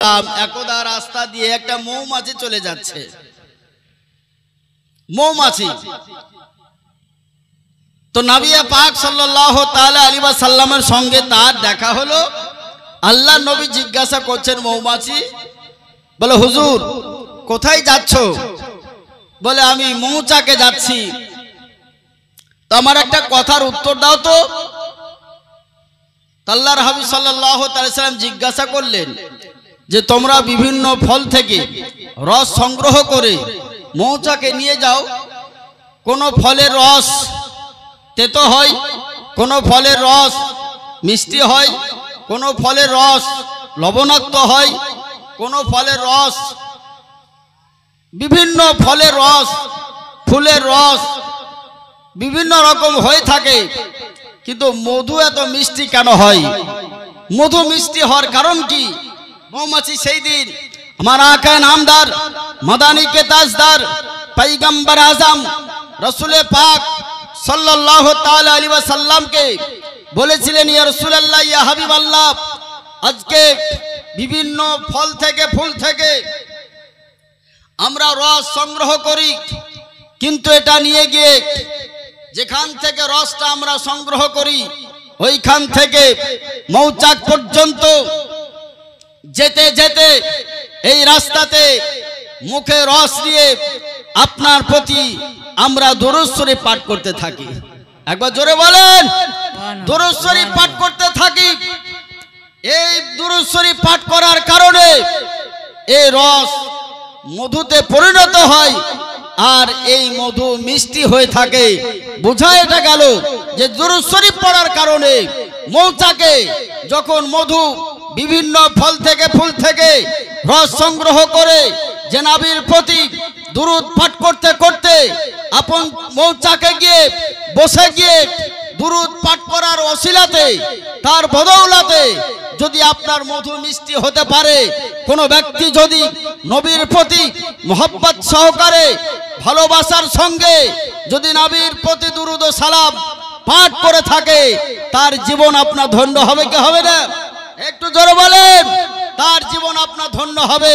সাল্লাম একদা রাস্তা দিয়ে একটা মৌমাছি চলে যাচ্ছে। মৌমাছি তো নবী পাক সাল্লাল্লাহু তাআলা আলাইহি ওয়াসাল্লামের সঙ্গে তার দেখা হলো। আল্লাহ নবী জিজ্ঞাসা করছেন মৌমাছি, বলে হুজুর কোথায় যাচ্ছ? বলে আমি মৌচাকে যাচ্ছি। তো আমার একটা কথার উত্তর দাও তো। আল্লাহর হাবিব সাল্লাল্লাহু তাআলা সাল্লাম জিজ্ঞাসা করলেন যে তোমরা বিভিন্ন ফল থেকে রস সংগ্রহ করে মৌচাকে নিয়ে যাও। কোন ফলের রস তেতো হয়, কোন ফলের রস মিষ্টি হয়, কোন ফলের রস লবণাক্ত হয়, কোন ফলের রস বিভিন্ন ফলের রস ফুলের রস বিভিন্ন রকম হয়ে থাকে। কিন্তু মধু এত মিষ্টি কেন হয়? মধু মিষ্টি হওয়ার কারণ কি? মৌমাছি সেই দিন আমার আকা নামদার মাদানী কে তাজদার পয়গম্বর আজম রসুলে পাক সাল্লাল্লাহু তাআলা আলাইহি ওয়াসাল্লামকে বলেছিলেন, ইয়া রাসূলুল্লাহ ইয়া হাবিবাল্লাহ, আজকে বিভিন্ন ফল থেকে ফুল থেকে আমরা রস সংগ্রহ করি, কিন্তু এটা নিয়ে গিয়ে যেখান থেকে রসটা আমরা সংগ্রহ করি ওইখান থেকে মৌচাক পর্যন্ত যেতে যেতে এই রাস্তাতে মুখে রস নিয়ে আপনার প্রতি আমরা দুরূদ শরীফ পাঠ করতে থাকি। একবার জোরে বলেন, দুরূদ শরীফ পাঠ করতে থাকি। এই দুরূদ শরীফ পাঠ করার কারণে এই রস মধুতে পরিণত হয় আর এই মধু মিষ্টি হয়ে থাকে। বোঝা এটা গেল যে দুরূদ শরীফ পড়ার কারণে মৌচাকে যখন মধু বিভিন্ন ফল থেকে ফুল থেকে রস সংগ্রহ করে যে নবীর প্রতি দুরূদ পাঠ করতে করতে আপন মৌচাকে গিয়ে বসে গিয়ে দুরূদ পাঠ করার ওসিলাতে তার বদৌলতে যদি আপনার মধু মিষ্টি হতে পারে, কোন ব্যক্তি যদি নবীর প্রতি মোহাব্বত সহকারে ভালোবাসার সঙ্গে যদি নবীর প্রতি দুরূদ ও সালাম পাঠ করে থাকে, তার জীবন আপনার ধন্য হবে কি হবে না? একটু জোরে বলেন, তার জীবন আপনার ধন্য হবে।